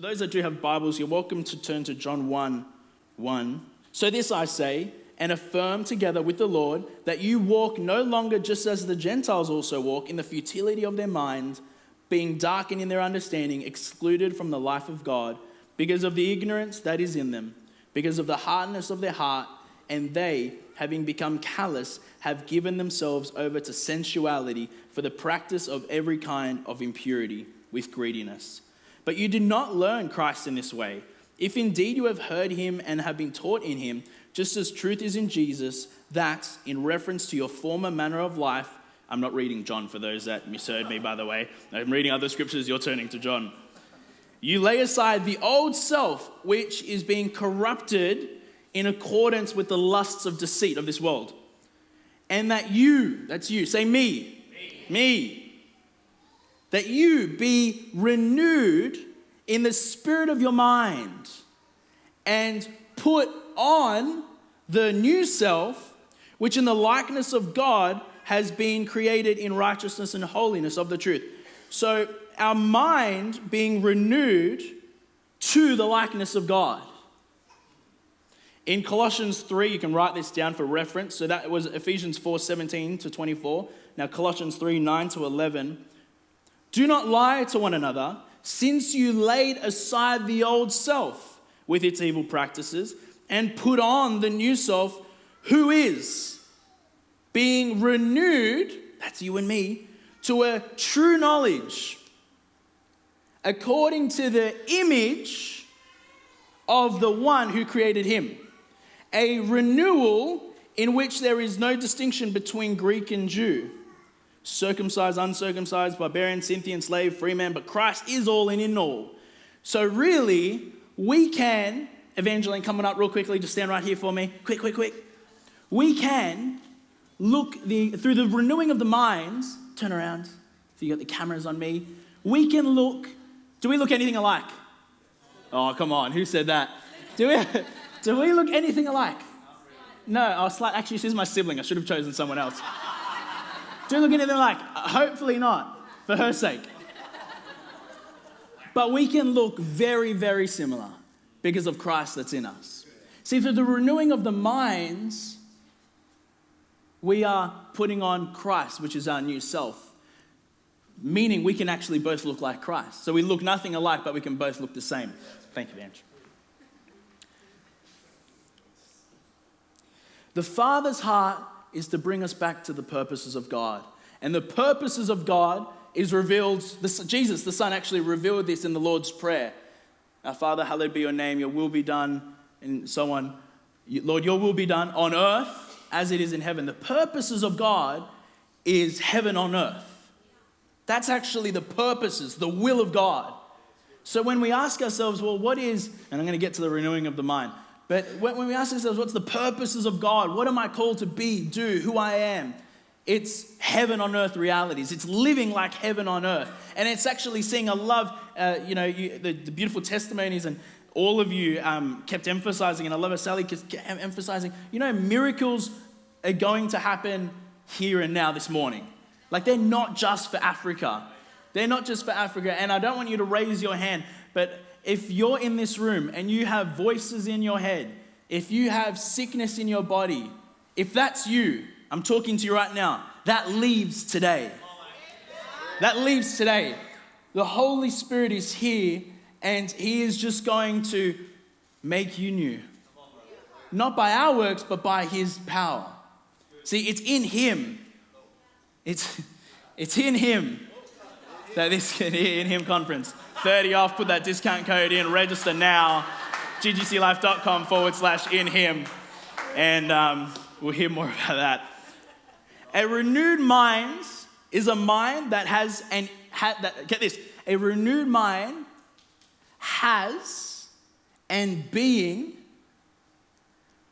For those that do have Bibles, you're welcome to turn to John 1:1. So this I say, and affirm together with the Lord, that you walk no longer just as the Gentiles also walk, in the futility of their mind, being darkened in their understanding, excluded from the life of God, because of the ignorance that is in them, because of the hardness of their heart, and they, having become callous, have given themselves over to sensuality for the practice of every kind of impurity with greediness. But you did not learn Christ in this way. If indeed you have heard him and have been taught in him, just as truth is in Jesus, that, in reference to your former manner of life, I'm not reading John for those that misheard me, by the way. I'm reading other scriptures, you're turning to John. You lay aside the old self, which is being corrupted in accordance with the lusts of deceit of this world. And that you, that's you, say me. That you be renewed in the spirit of your mind and put on the new self, which in the likeness of God has been created in righteousness and holiness of the truth. So our mind being renewed to the likeness of God. In Colossians 3, you can write this down for reference. So that was Ephesians 4:17 to 24. Now Colossians 3, 9 to 11. Do not lie to one another, since you laid aside the old self with its evil practices and put on the new self, who is being renewed, that's you and me, to a true knowledge, according to the image of the one who created him. A renewal in which there is no distinction between Greek and Jew, circumcised, uncircumcised, barbarian, Scythian, slave, free man, but Christ is all and in all. So really, we can, Evangeline, coming up real quickly, just stand right here for me. Quick. We can look through the renewing of the minds, turn around, if you got the cameras on me, we can look, do we look anything alike? Oh, come on, who said that? Do we look anything alike? No, actually, she's my sibling, I should have chosen someone else. Do we look anything alike? Hopefully not, for her sake. But we can look very, very similar because of Christ that's in us. See, through the renewing of the minds, we are putting on Christ, which is our new self. Meaning we can actually both look like Christ. So we look nothing alike, but we can both look the same. Thank you, Andrew. The Father's heart is to bring us back to the purposes of God. And the purposes of God is revealed, Jesus, the Son, actually revealed this in the Lord's Prayer. Our Father, hallowed be your name, your will be done, and so on. Lord, your will be done on earth as it is in heaven. The purposes of God is heaven on earth. That's actually the purposes, the will of God. So when we ask ourselves, well, what is, and I'm going to get to the renewing of the mind, but when we ask ourselves, what's the purposes of God? What am I called to be, do, who I am? It's heaven on earth realities. It's living like heaven on earth. And it's actually seeing, I love, the beautiful testimonies, and all of you kept emphasizing, and I love how Sally kept emphasizing, miracles are going to happen here and now this morning. Like, they're not just for Africa. They're not just for Africa. And I don't want you to raise your hand, but if you're in this room and you have voices in your head, if you have sickness in your body, if that's you, I'm talking to you right now, that leaves today. That leaves today. The Holy Spirit is here, and he is just going to make you new. Not by our works, but by his power. See, it's in him. It's in him that this in him conference. 30 off, put that discount code in, register now, ggclife.com/in him. And we'll hear more about that. A renewed mind is a mind that has, get this, a renewed mind has and being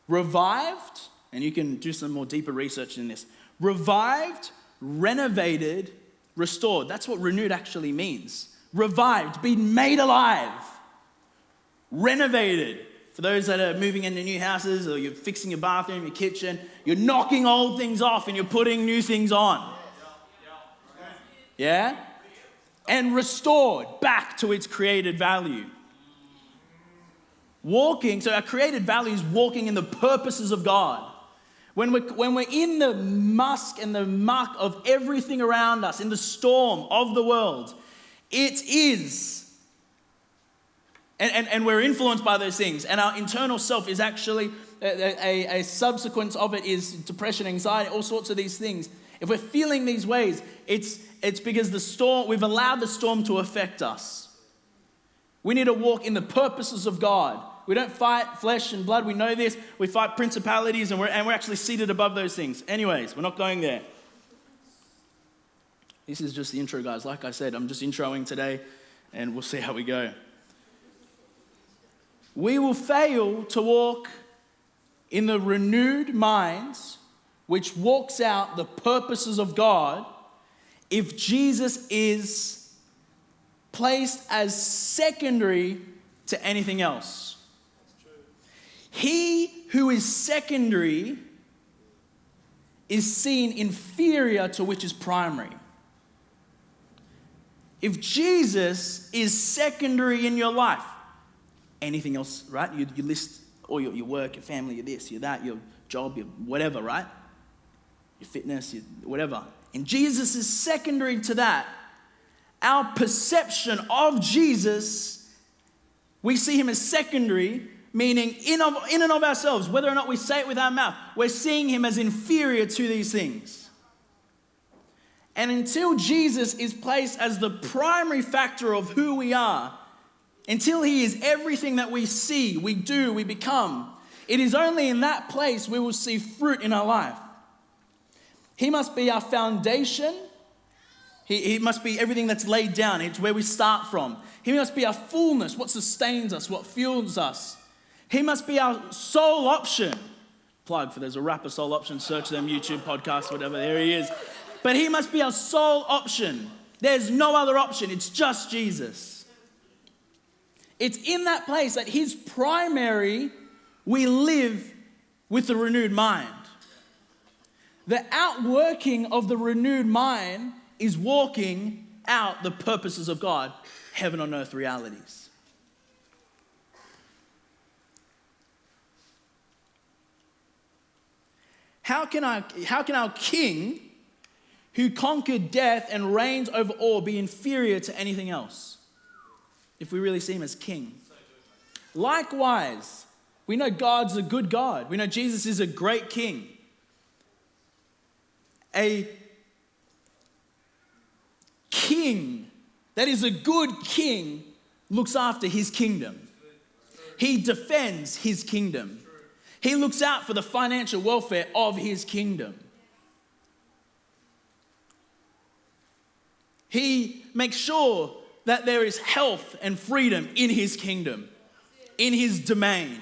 revived, and you can do some more deeper research in this, revived, renovated, restored. That's what renewed actually means. Revived, being made alive, renovated. For those that are moving into new houses, or you're fixing your bathroom, your kitchen, you're knocking old things off and you're putting new things on. Yeah? And restored back to its created value. So our created value is walking in the purposes of God. When we're in the musk and the muck of everything around us, in the storm of the world, it is, and we're influenced by those things, and our internal self is actually, a subsequence of it is depression, anxiety, all sorts of these things. If we're feeling these ways, it's because we've allowed the storm to affect us. We need to walk in the purposes of God. We don't fight flesh and blood. We know this. We fight principalities, and we're actually seated above those things. Anyways, we're not going there. This is just the intro, guys. Like I said, I'm just introing today, and we'll see how we go. We will fail to walk in the renewed minds, which walks out the purposes of God, if Jesus is placed as secondary to anything else. He who is secondary is seen inferior to which is primary. If Jesus is secondary in your life, anything else, right? You list all your work, your family, your this, your that, your job, your whatever, right? Your fitness, your whatever. And Jesus is secondary to that. Our perception of Jesus, we see him as secondary, meaning in and of ourselves, whether or not we say it with our mouth, we're seeing him as inferior to these things. And until Jesus is placed as the primary factor of who we are, until he is everything that we see, we do, we become, it is only in that place we will see fruit in our life. He must be our foundation. He must be everything that's laid down. It's where we start from. He must be our fullness, what sustains us, what fuels us. He must be our sole option. Plug for there's a rapper, Sole Option. Search them, YouTube, podcast, whatever. There he is. But he must be our sole option. There's no other option. It's just Jesus. It's in that place that his primary, we live with the renewed mind. The outworking of the renewed mind is walking out the purposes of God, heaven on earth realities. How can our King, who conquered death and reigns over all, be inferior to anything else? If we really see him as king. Likewise, we know God's a good God. We know Jesus is a great king. A king that is a good king looks after his kingdom. He defends his kingdom. He looks out for the financial welfare of his kingdom. He makes sure that there is health and freedom in his kingdom, in his domain.